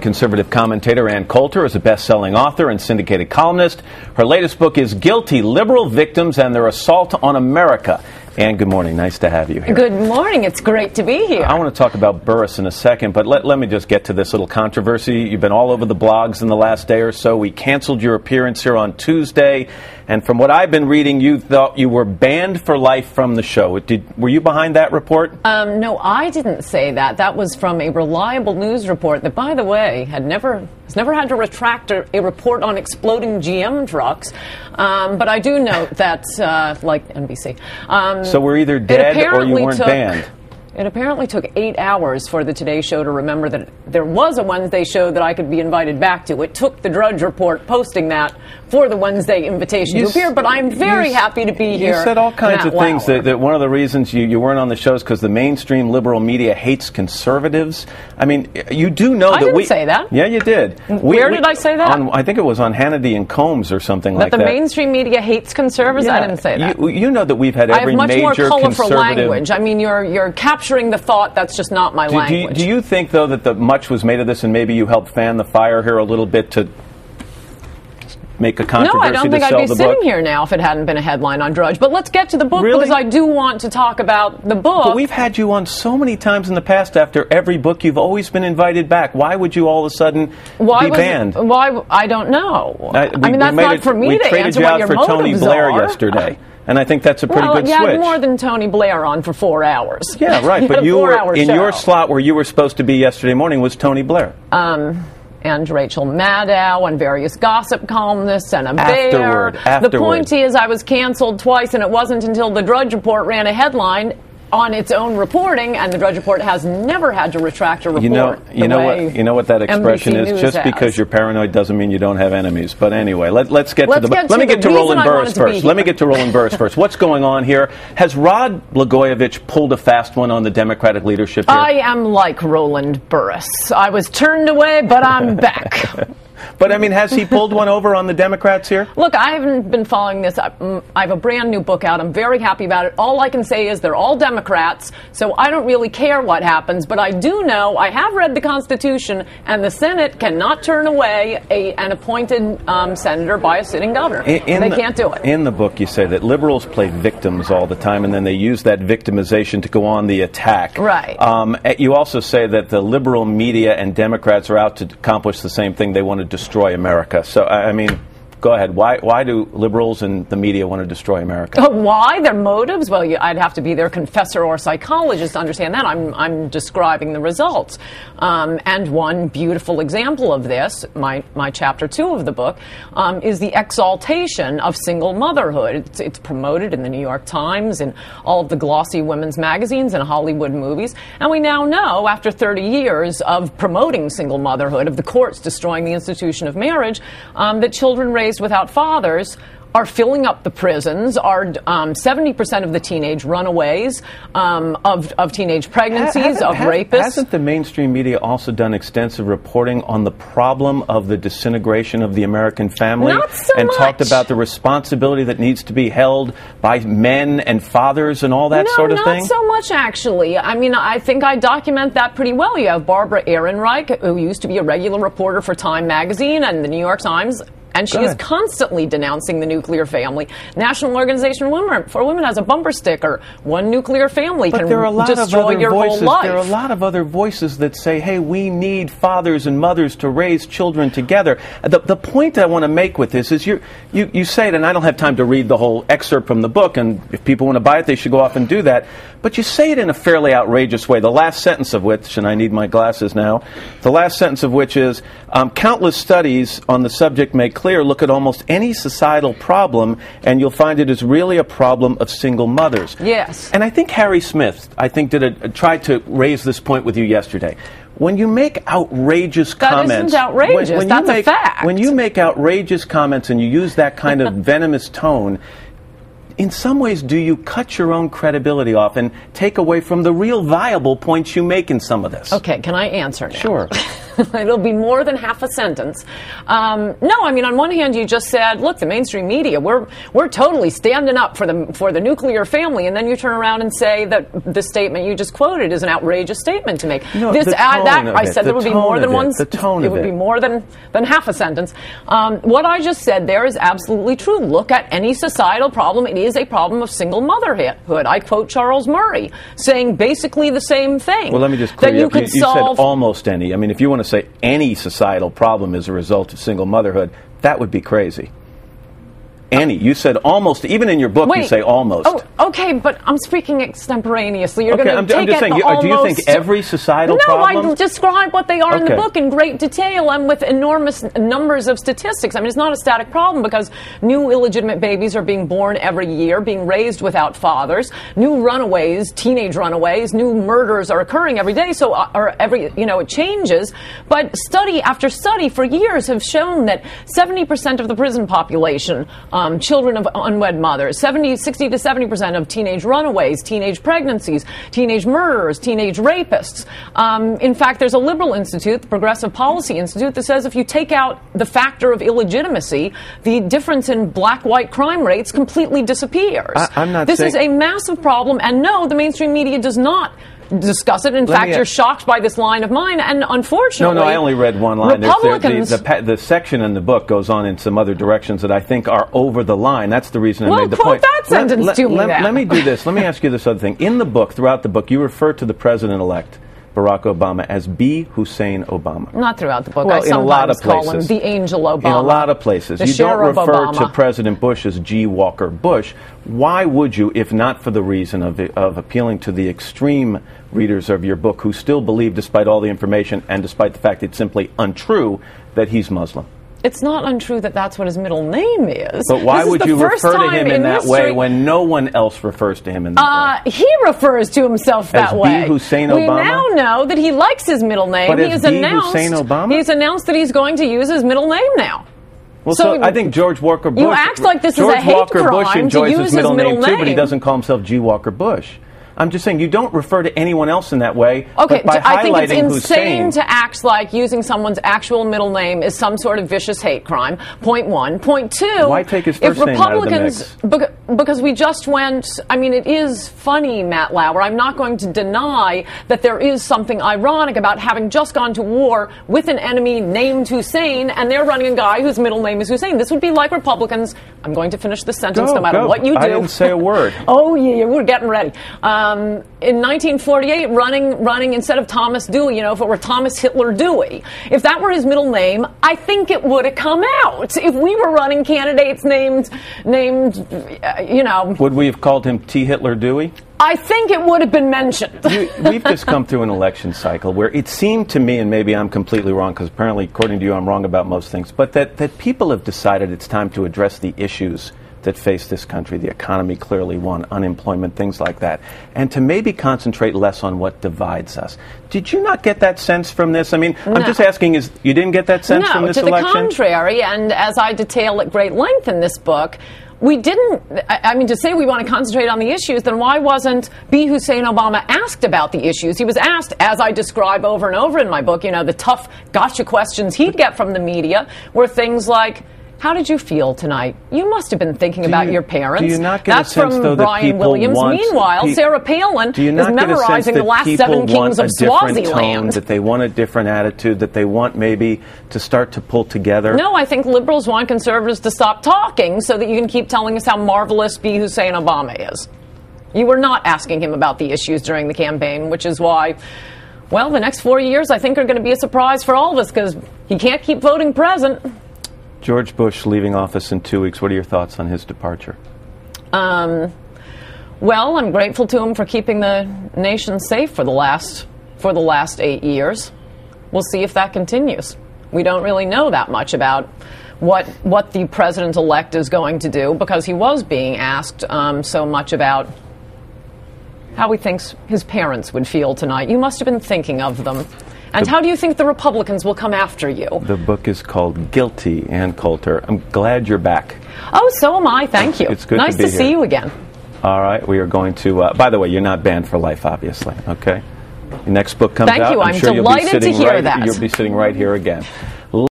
Conservative commentator Ann Coulter is a best-selling author and syndicated columnist. Her latest book is Guilty: Liberal Victims and Their Assault on America. Ann, good morning. Nice to have you here. Good morning. It's great to be here. I want to talk about Burris in a second, but let me just get to this little controversy. You've been all over the blogs in the last day or so. We canceled your appearance here on Tuesday, and from what I've been reading, you thought you were banned for life from the show. Were you behind that report? No, I didn't say that. That was from a reliable news report that, by the way, has never had to retract a report on exploding GM trucks. But I do note that, like NBC. So we're either dead or you weren't banned. It apparently took 8 hours for the Today Show to remember that there was a Wednesday show that I could be invited back to. It took the Drudge Report posting that for the Wednesday invitation to appear, but I'm very happy to be here. You said all kinds of things that one of the reasons you weren't on the show is because the mainstream liberal media hates conservatives. I mean, you do know that we... I didn't say that. Yeah, you did. Where did I say that? I think it was on Hannity and Combs or something like that. That the mainstream media hates conservatives? Yeah. I didn't say that. You know that we've had every major I have much more colorful conservative... language. I mean, you're capturing the thought. That's just not my language. Do you think, though, that much was made of this and maybe you helped fan the fire here a little bit to make a controversy? No, I don't think I'd be sitting here now if it hadn't been a headline on Drudge. But let's get to the book, because I do want to talk about the book. But we've had you on so many times in the past. After every book, you've always been invited back. Why would you all of a sudden be banned? Why? I don't know. I mean, that's not for me to answer what your motives are. We traded you out for Tony Blair yesterday. And I think that's a pretty good switch. Well, you had more than Tony Blair on for 4 hours. Yeah, right. But you were in your slot where you were supposed to be yesterday morning was Tony Blair. And Rachel Maddow and various gossip columnists and a bear. Afterward. The point is, I was canceled twice, and it wasn't until the Drudge Report ran a headline on its own reporting, and the Drudge Report has never had to retract a report. You know what that expression is? Just because you're paranoid doesn't mean you don't have enemies. But anyway, let's get to the book. Let me get to Roland Burris first. Let me get to Roland Burris first. What's going on here? Has Rod Blagojevich pulled a fast one on the Democratic leadership here? I am like Roland Burris. I was turned away, but I'm back. But, I mean, has he pulled one over on the Democrats here? Look, I haven't been following this. I have a brand new book out. I'm very happy about it. All I can say is they're all Democrats, so I don't really care what happens. But I do know, I have read the Constitution, and the Senate cannot turn away an appointed senator by a sitting governor. They can't do it. In the book, you say that liberals play victims all the time, and then they use that victimization to go on the attack. Right. You also say that the liberal media and Democrats are out to accomplish the same thing. They want to destroy America. So, I mean, go ahead. Why do liberals and the media want to destroy America? Why? Their motives? Well, I'd have to be their confessor or psychologist to understand that. I'm describing the results. And one beautiful example of this, my chapter 2 of the book, is the exaltation of single motherhood. It's promoted in the New York Times, in all of the glossy women's magazines and Hollywood movies. And we now know, after 30 years of promoting single motherhood, of the courts destroying the institution of marriage, that children raised without fathers are filling up the prisons, are 70% of the teenage runaways, of teenage pregnancies, of rapists. Hasn't the mainstream media also done extensive reporting on the problem of the disintegration of the American family? Not so and much. Talked about the responsibility that needs to be held by men and fathers and all that sort of thing? Not so much, actually. I mean, I think I document that pretty well. You have Barbara Ehrenreich, who used to be a regular reporter for Time magazine and the New York Times, and she is constantly denouncing the nuclear family. National Organization for Women has a bumper sticker. One nuclear family can destroy your whole life. There are a lot of other voices that say, hey, we need fathers and mothers to raise children together. The point I want to make with this is you say it, and I don't have time to read the whole excerpt from the book, and if people want to buy it, they should go off and do that. But you say it in a fairly outrageous way, the last sentence of which, and I need my glasses now, the last sentence of which is, countless studies on the subject make clear, look at almost any societal problem, and you'll find it is really a problem of single mothers. Yes. And I think Harry Smith, tried to raise this point with you yesterday. When you make outrageous comments... That isn't outrageous. That's a fact. When you make outrageous comments and you use that kind of venomous tone, in some ways, do you cut your own credibility off and take away from the real viable points you make in some of this? Okay, can I answer now? Sure. It'll be more than half a sentence. No, I mean, on one hand, you just said, look, the mainstream media, we're totally standing up for the nuclear family, and then you turn around and say that the statement you just quoted is an outrageous statement to make. No, I said there would be more than one. It would be more than half a sentence. What I just said there is absolutely true. Look at any societal problem. It is a problem of single motherhood. I quote Charles Murray saying basically the same thing. Well, let me just clear you up. You said almost any. I mean, if you want to say any societal problem is a result of single motherhood, that would be crazy. Any. You said almost. Even in your book, you say almost. Oh, okay, but I'm speaking extemporaneously. You're going to take I'm just saying. Do you think every societal problem? No, I describe what they are in the book in great detail and with enormous numbers of statistics. I mean, it's not a static problem because new illegitimate babies are being born every year, being raised without fathers. New runaways, teenage runaways, new murders are occurring every day. So, it changes. But study after study for years have shown that 70% of the prison population. Children of unwed mothers, 60 to 70% of teenage runaways, teenage pregnancies, teenage murderers, teenage rapists. In fact, there's a liberal institute, the Progressive Policy Institute, that says if you take out the factor of illegitimacy, the difference in black-white crime rates completely disappears. This is a massive problem, and no, the mainstream media does not discuss it. In fact, you're shocked by this line of mine, and unfortunately... No, I only read one line. Republicans... The section in the book goes on in some other directions that I think are over the line. That's the reason I made the point. Well, quote that sentence to me then. Let me do this. Let me ask you this other thing. In the book, throughout the book, you refer to the president-elect, Barack Obama, as B. Hussein Obama. Not throughout the book. Well, I sometimes call him the Angel Obama. In a lot of places. You don't refer to President Bush as G. Walker Bush. Why would you, if not for the reason of appealing to the extreme readers of your book who still believe, despite all the information and despite the fact it's simply untrue, that he's Muslim? It's not untrue that that's what his middle name is. But why would you refer to him in that way when no one else refers to him in that way? He refers to himself that way. As B. Hussein Obama? We now know that he likes his middle name. But as B. Hussein Obama? He's announced that he's going to use his middle name now. Well, so I think George Walker Bush... You act like this is a hate George Walker Bush crime enjoys to use his middle name too, but he doesn't call himself G. Walker Bush. I'm just saying you don't refer to anyone else in that way. Okay, but by I think it's insane to act like using someone's actual middle name is some sort of vicious hate crime. Point one. Point two. Why take his first name out of the mix? Because we just went. I mean, it is funny, Matt Lauer. I'm not going to deny that there is something ironic about having just gone to war with an enemy named Hussein, and they're running a guy whose middle name is Hussein. This would be like Republicans. I'm going to finish the sentence no matter what you do. I didn't say a word. Oh, yeah, we're getting ready. In 1948, running instead of Thomas Dewey, if it were Thomas Hitler Dewey, if that were his middle name, I think it would have come out. If we were running candidates named, Would we have called him T. Hitler Dewey? I think it would have been mentioned. We've just come through an election cycle where it seemed to me, and maybe I'm completely wrong, because apparently, according to you, I'm wrong about most things, but that people have decided it's time to address the issues that face this country, the economy clearly one, unemployment, things like that, and to maybe concentrate less on what divides us. Did you not get that sense from this? I mean, no. I'm just asking, you didn't get that sense from this election? No, to the contrary, and as I detail at great length in this book, we didn't, to say we want to concentrate on the issues, then why wasn't B. Hussein Obama asked about the issues? He was asked, as I describe over and over in my book, the tough gotcha questions he'd get from the media were things like, how did you feel tonight? You must have been thinking about your parents. Do you not get That's a sense, from though, Brian that Williams. Meanwhile, Sarah Palin is memorizing the last 7 kings of Swaziland. That they want a different attitude, that they want maybe to start to pull together? No, I think liberals want conservatives to stop talking so that you can keep telling us how marvelous B. Hussein Obama is. You were not asking him about the issues during the campaign, which is why, well, the next 4 years, I think, are going to be a surprise for all of us because he can't keep voting present. George Bush leaving office in 2 weeks. What are your thoughts on his departure? Well, I'm grateful to him for keeping the nation safe for the last 8 years. We'll see if that continues. We don't really know that much about what the president-elect is going to do because he was being asked so much about how he thinks his parents would feel tonight. You must have been thinking of them. And how do you think the Republicans will come after you? The book is called Guilty, Ann Coulter. I'm glad you're back. Oh, so am I. Thank you. It's good nice to be here. See you again. All right. We are going to, by the way, you're not banned for life, obviously, okay? Your next book comes Thank out. you. I'm sure delighted to hear that. You'll be sitting right here again.